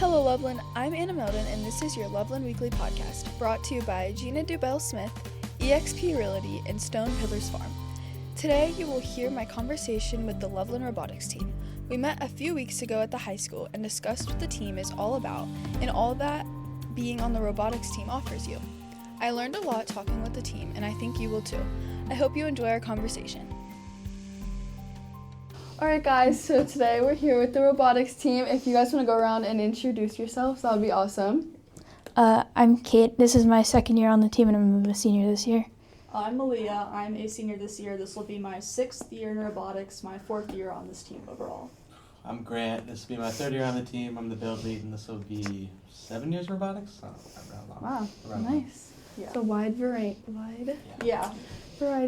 Hello Loveland, I'm Anna Meldon and this is your Loveland Weekly Podcast, brought to you by Gina Dubell-Smith, eXp Realty, and Stone Pillars Farm. Today you will hear my conversation with the Loveland Robotics Team. We met a few weeks ago at the high school and discussed what the team is all about and all that being on the robotics team offers you. I learned a lot talking with the team and I think you will too. I hope you enjoy our conversation. Alright guys, so today we're here with the robotics team. If you guys want to go around and introduce yourselves, that would be awesome. I'm Kate. This is my second year on the team and I'm a senior this year. I'm Malia. I'm a senior this year. This will be my 6th year in robotics, my 4th year on this team overall. I'm Grant. This will be my 3rd year on the team. I'm the build lead, and this will be 7 years robotics. Wow, nice. Yeah. So wide variety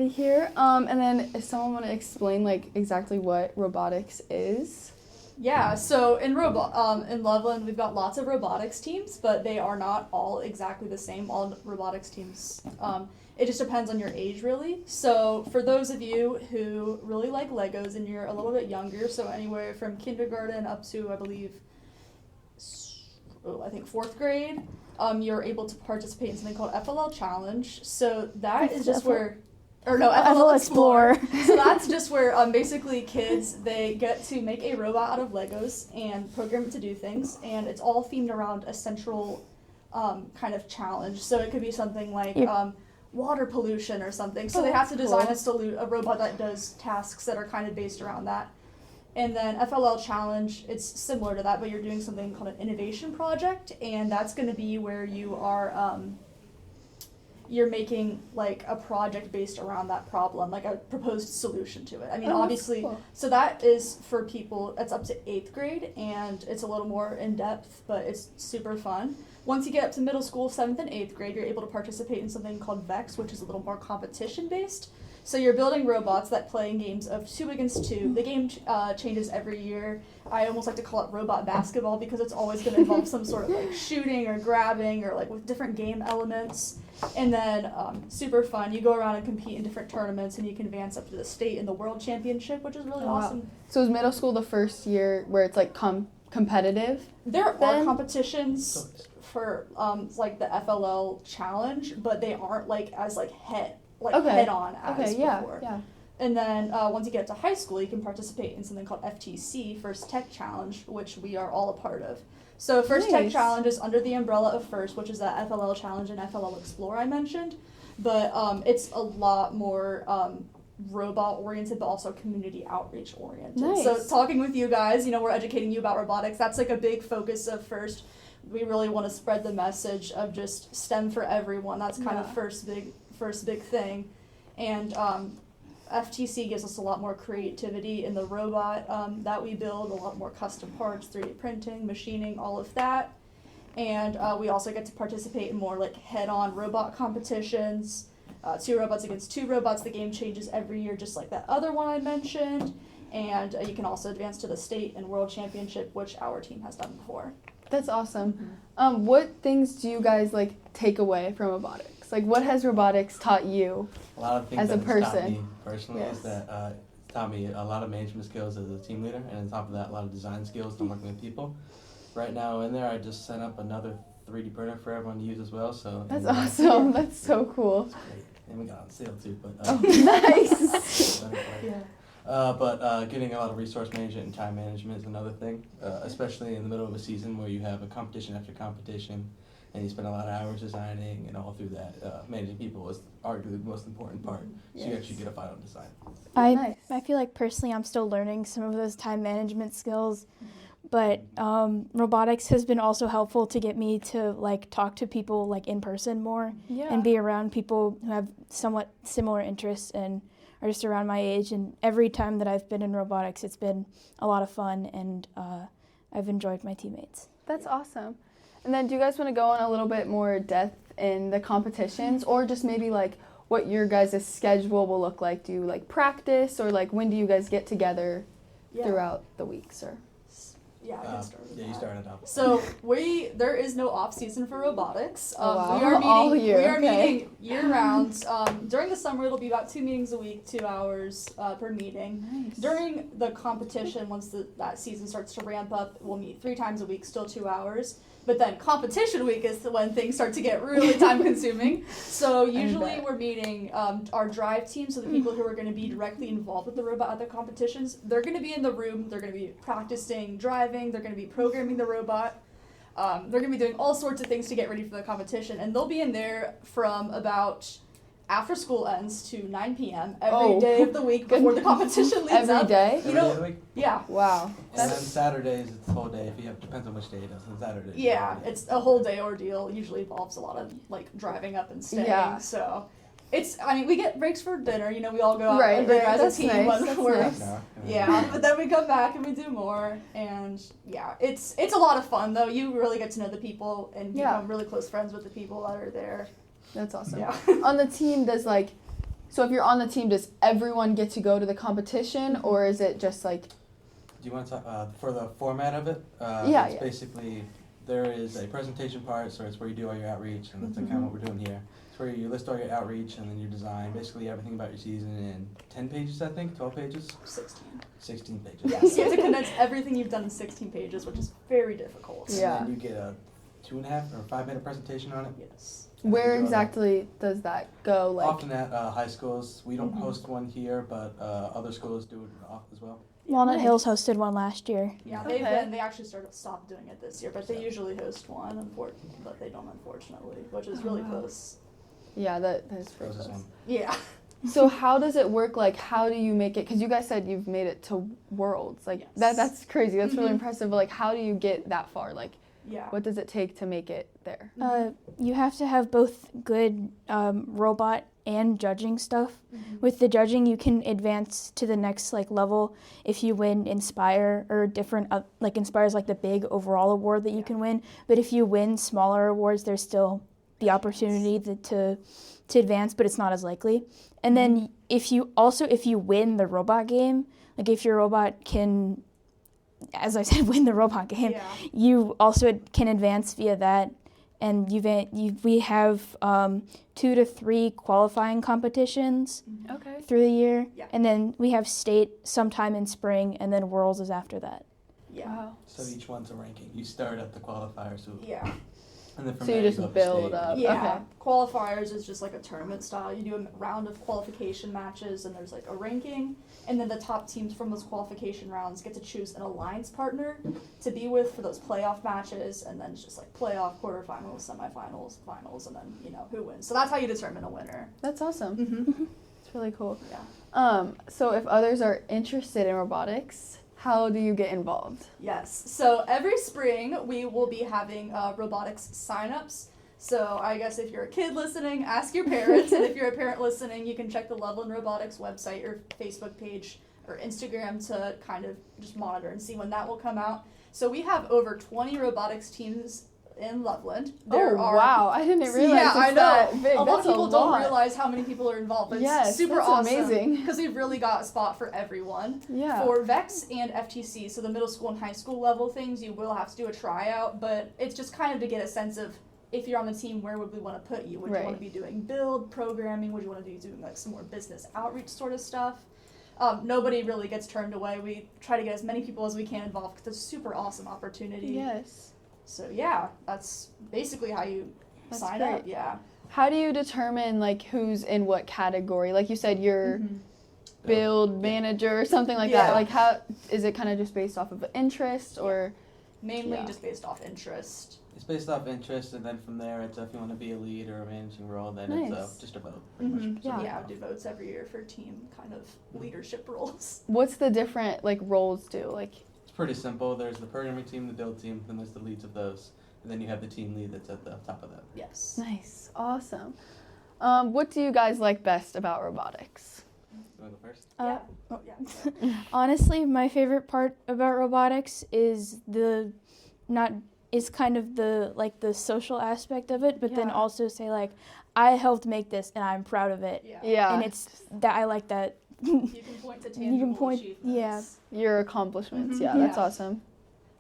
here. And then if someone want to explain exactly what robotics is. Yeah, so in Loveland, we've got lots of robotics teams, but they are not all exactly the same, all robotics teams. It just depends on your age, really. So for those of you who really like Legos and you're a little bit younger, so anywhere from kindergarten up to, I think 4th grade, you're able to participate in something called FLL Challenge. So that is just where... FLL Explore. So that's just where basically kids, they get to make a robot out of Legos and program it to do things, and it's all themed around a central kind of challenge. So it could be something like water pollution or something. So they have to design a robot that does tasks that are kind of based around that. And then FLL Challenge, it's similar to that, but you're doing something called an innovation project, and that's going to be where you are... you're making a project based around that problem, like a proposed solution to it. I mean, obviously, cool. So that is for people, that's up to 8th grade, and it's a little more in depth, but it's super fun. Once you get up to middle school, 7th and 8th grade, you're able to participate in something called VEX, which is a little more competition based. So you're building robots that play in games of 2 against 2. The game changes every year. I almost like to call it robot basketball because it's always going to involve some sort of shooting or grabbing or with different game elements. And then super fun. You go around and compete in different tournaments and you can advance up to the state and the world championship, which is really awesome. Wow. So is middle school the first year where it's competitive? There are competitions for the FLL Challenge, but they aren't as head on as before. Yeah. And then once you get to high school, you can participate in something called FTC, First Tech Challenge, which we are all a part of. So First Tech Challenge is under the umbrella of First, which is that FLL Challenge and FLL Explore I mentioned. But it's a lot more robot-oriented, but also community outreach-oriented. Nice. So talking with you guys, we're educating you about robotics. That's a big focus of First. We really want to spread the message of just STEM for everyone. That's kind of first big thing. And FTC gives us a lot more creativity in the robot that we build, a lot more custom parts, 3D printing, machining, all of that. And we also get to participate in more head-on robot competitions, 2 robots against 2 robots. The game changes every year, just like that other one I mentioned. And you can also advance to the state and world championship, which our team has done before. That's awesome. Mm-hmm. What things do you guys take away from robotics? What has robotics taught you a lot of things as a person? Taught me personally is that it's taught me a lot of management skills as a team leader, and on top of that, a lot of design skills from working with people. Right now in there, I just set up another 3D printer for everyone to use as well. So that's awesome. That's so cool. That's great. And we got on sale too, but nice. But getting a lot of resource management and time management is another thing, especially in the middle of a season where you have a competition after competition, and you spend a lot of hours designing, and all through that, managing people is arguably the most important part. So you actually get a final design. I feel like personally I'm still learning some of those time management skills, but robotics has been also helpful to get me to talk to people in person more and be around people who have somewhat similar interests and are just around my age. And every time that I've been in robotics, it's been a lot of fun, and I've enjoyed my teammates. That's awesome. And then do you guys want to go on a little bit more depth in the competitions, or just maybe what your guys' schedule will look like? Do you practice, or when do you guys get together throughout the weeks? Or Yeah, I can start with Yeah, that. you started off. So there is no off season for robotics. Wow. We are meeting All year, we are okay. meeting year round. During the summer it'll be about 2 meetings a week, 2 hours per meeting. Nice. During the competition, once that season starts to ramp up, we'll meet 3 times a week, still 2 hours. But then competition week is when things start to get really time consuming. So usually we're meeting our drive team, so the people who are going to be directly involved with the robot at the competitions, they're going to be in the room, they're going to be practicing driving, they're going to be programming the robot. They're going to be doing all sorts of things to get ready for the competition, and they'll be in there from about after school ends to 9 p.m. every day of the week before the competition leads Every up. day? Every day of the week? Yeah. Wow. And then Saturdays, it's the whole day. If you have, depends on which day it is. On Saturdays. Yeah, it's a whole day ordeal. Usually involves a lot of like driving up and staying. Yeah. So we get breaks for dinner. We all go out Right, and dinner right. as That's a team nice. when That's we're nice. No. yeah. But then we come back and we do more, and yeah, it's a lot of fun though. You really get to know the people and become really close friends with the people that are there. That's awesome. Yeah. On the team, so if you're on the team, does everyone get to go to the competition, or is it just like? Do you want to talk for the format of it? It's basically there is a presentation part, so it's where you do all your outreach, and that's kind of what we're doing here. It's where you list all your outreach and then your design, basically everything about your season in 10 pages, I think, 12 pages? 16 pages. Yes, you have to condense everything you've done in 16 pages, which is very difficult. Yeah. And then you get a 2.5 or 5 minute presentation on it. Yes. Where exactly does that go? Like, Often at high schools. We don't host one here, but other schools do it as well. Walnut Hills hosted one last year. Yeah, Okay. they actually stopped doing it this year, but they usually host one, but they don't, unfortunately, which is really close. yeah, that is pretty Closest close. one. Yeah. So how does it work? Like, how do you make it? Because you guys said you've made it to Worlds. Like, Yes. that's crazy. That's really impressive. But, like, how do you get that far? Like, Yeah. what does it take to make it there? You have to have both good robot and judging stuff. With the judging, you can advance to the next level if you win Inspire or different Inspire is like the big overall award that you can win. But if you win smaller awards, there's still the opportunity to advance, but it's not as likely. And then if you win the robot game, like if your robot can, as I said, win the robot game, you also can advance via that. And we have 2 to 3 qualifying competitions through the year. Yeah. And then we have state sometime in spring, and then Worlds is after that. Yeah. Wow. So each one's a ranking. You start at the qualifier, Yeah. and then from So there you go just to build state. up. Yeah. Okay. Qualifiers is just like a tournament style. You do a round of qualification matches, and there's like a ranking, and then the top teams from those qualification rounds get to choose an alliance partner to be with for those playoff matches, and then it's just like playoff, quarterfinals, semifinals, finals, and then who wins. So that's how you determine a winner. That's awesome. Mm-hmm. It's really cool. Yeah. So if others are interested in robotics, how do you get involved? Yes. So every spring we will be having robotics signups. So I guess if you're a kid listening, ask your parents, and if you're a parent listening, you can check the Loveland Robotics website or Facebook page or Instagram to kind of just monitor and see when that will come out. So we have over 20 robotics teams in Loveland. Wow! I didn't realize I it's know. that big. A lot of That's people a don't lot. realize how many people are involved, but Yes, it's super that's awesome. amazing. Because we've really got a spot for everyone. Yeah. For VEX and FTC, so the middle school and high school level things, you will have to do a tryout, but it's just kind of to get a sense of if you're on the team, where would we want to put you? Would you want to be doing build, programming? Would you want to be doing some more business outreach sort of stuff? Nobody really gets turned away. We try to get as many people as we can involved because it's a super awesome opportunity. Yes. So yeah, that's basically how you sign great. up. Yeah. How do you determine who's in what category? Like you said, you're build manager or something like that. Like how is it kind of just based off of interest or? Mainly just based off interest. It's based off interest, and then from there, it's if you want to be a lead or a managing role, then Nice. it's just a vote. Pretty much. So Yeah. do votes every year for team kind of leadership roles. What's the different roles do? It's pretty simple. There's the programming team, the build team, then there's the leads of those, and then you have the team lead that's at the top of that. Yes. Nice, awesome. What do you guys like best about robotics? You want to go first? Yeah. Honestly, my favorite part about robotics is kind of the social aspect of it, but then also say I helped make this and I'm proud of it. Yeah. And it's that I like that. You can point to tangible achievements. Yeah. Your accomplishments. Mhm. Yeah, that's Yeah. awesome.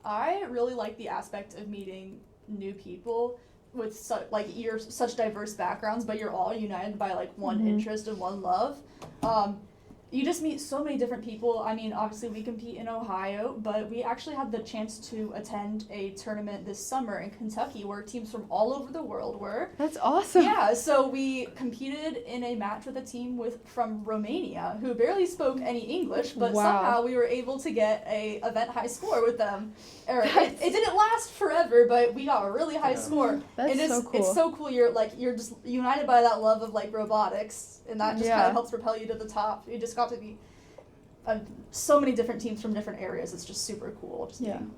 I really like the aspect of meeting new people with such diverse backgrounds, but you're all united by like one interest and one love. You just meet so many different people. I mean, obviously we compete in Ohio, but we actually had the chance to attend a tournament this summer in Kentucky where teams from all over the world were. That's awesome. Yeah, so we competed in a match with a team from Romania who barely spoke any English, but somehow we were able to get a event high score with them. It didn't last forever, but we got a really high score. That's so cool. It's so cool. You're just united by that love of like robotics, and that just kind of helps propel you to the top. You just got to be so many different teams from different areas. It's just super cool. And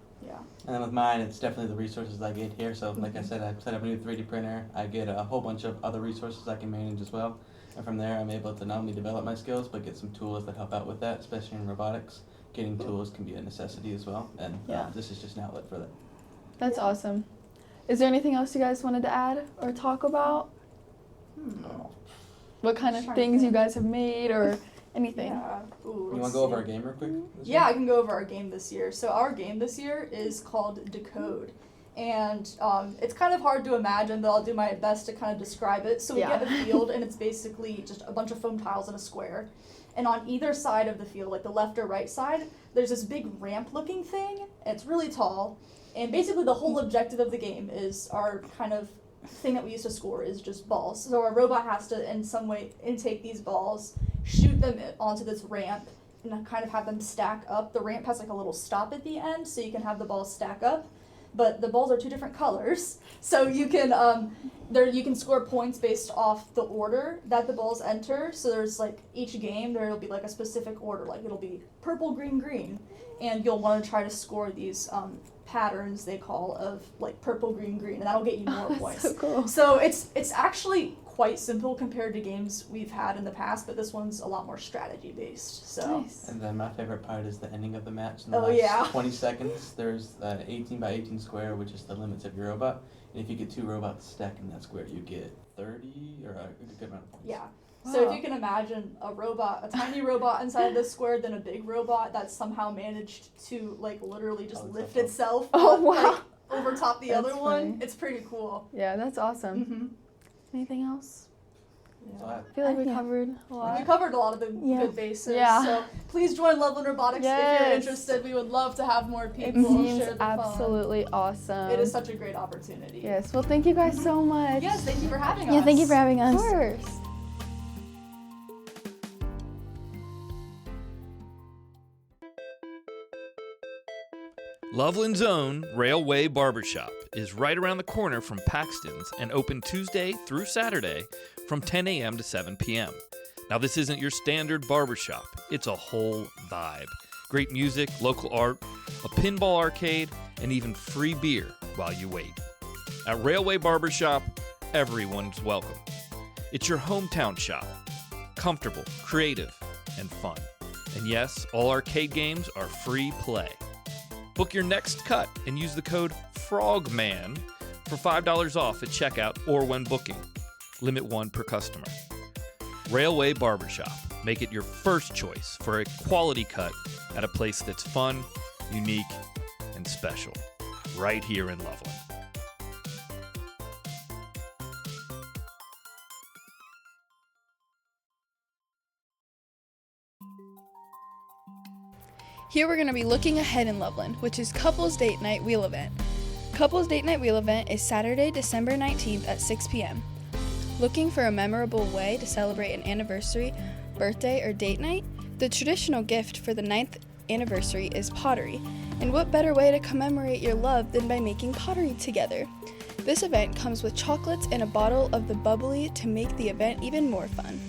then with mine, it's definitely the resources I get here. So like I said, I set up a new 3D printer. I get a whole bunch of other resources I can manage as well. And from there, I'm able to not only develop my skills, but get some tools that help out with that, especially in robotics. Getting tools can be a necessity as well. And this is just an outlet for that. That's awesome. Is there anything else you guys wanted to add or talk about? What kind of things you guys have made or anything? Yeah. You want to go over our game real quick? I can go over our game this year. So our game this year is called Decode. And it's kind of hard to imagine, but I'll do my best to kind of describe it. So we get a field, and it's basically just a bunch of foam tiles in a square. And on either side of the field, like the left or right side, there's this big ramp-looking thing. It's really tall. And basically the whole objective of the game is our kind of thing that we use to score is just balls. So our robot has to, in some way, intake these balls, shoot them onto this ramp, and kind of have them stack up. The ramp has like a little stop at the end, so you can have the balls stack up. But the balls are two different colors, so you can you can score points based off the order that the balls enter. So there's like each game there'll be like a specific order, like it'll be purple, green, green, and you'll want to try to score these patterns they call of like purple, green, green, and that'll get you more points. So cool. So it's actually quite simple compared to games we've had in the past, but this one's a lot more strategy based. So nice. And then my favorite part is the ending of the match. In the last 20 seconds, there's an 18 by 18 square, which is the limits of your robot. And if you get two robots stacked in that square, you get 30 or a good amount of points. Yeah. So if you can imagine a tiny robot inside this square, then a big robot that's somehow managed to like literally just lift itself up, like, over top the other one. It's pretty cool. Yeah, that's awesome. Anything else? Yeah. I feel like we covered a lot. We covered a lot of the good bases. Yeah. So please join Loveland Robotics if you're interested. We would love to have more people It share seems the absolutely fun. awesome. It is such a great opportunity. Yes. Well, thank you guys so much. Yes, thank you for having us. Yeah, thank you for having us. Of course. Loveland's own Railway Barbershop is right around the corner from Paxton's and open Tuesday through Saturday from 10 a.m. to 7 p.m. Now, this isn't your standard barbershop. It's a whole vibe. Great music, local art, a pinball arcade, and even free beer while you wait. At Railway Barbershop, everyone's welcome. It's your hometown shop. Comfortable, creative, and fun. And yes, all arcade games are free play. Book your next cut and use the code FROGMAN for $5 off at checkout or when booking. Limit 1 per customer. Railway Barbershop. Make it your first choice for a quality cut at a place that's fun, unique, and special. Right here in Loveland. Here we're going to be looking ahead in Loveland, which is Couples Date Night Wheel Event. Couples Date Night Wheel Event is Saturday, December 19th at 6 p.m. Looking for a memorable way to celebrate an anniversary, birthday, or date night? The traditional gift for the 9th anniversary is pottery, and what better way to commemorate your love than by making pottery together? This event comes with chocolates and a bottle of the bubbly to make the event even more fun.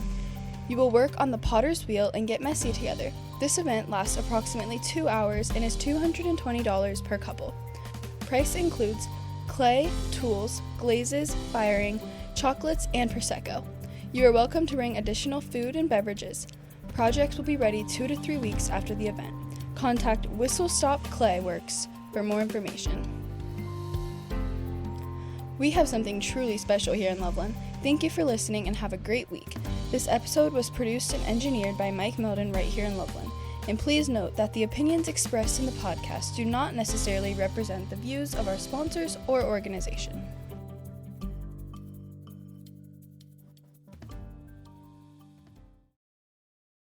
You will work on the potter's wheel and get messy together. This event lasts approximately 2 hours and is $220 per couple. Price includes clay, tools, glazes, firing, chocolates, and Prosecco. You are welcome to bring additional food and beverages. Projects will be ready 2 to 3 weeks after the event. Contact Whistle Stop Clay Works for more information. We have something truly special here in Loveland. Thank you for listening and have a great week. This episode was produced and engineered by Mike Meldon right here in Loveland. And please note that the opinions expressed in the podcast do not necessarily represent the views of our sponsors or organization.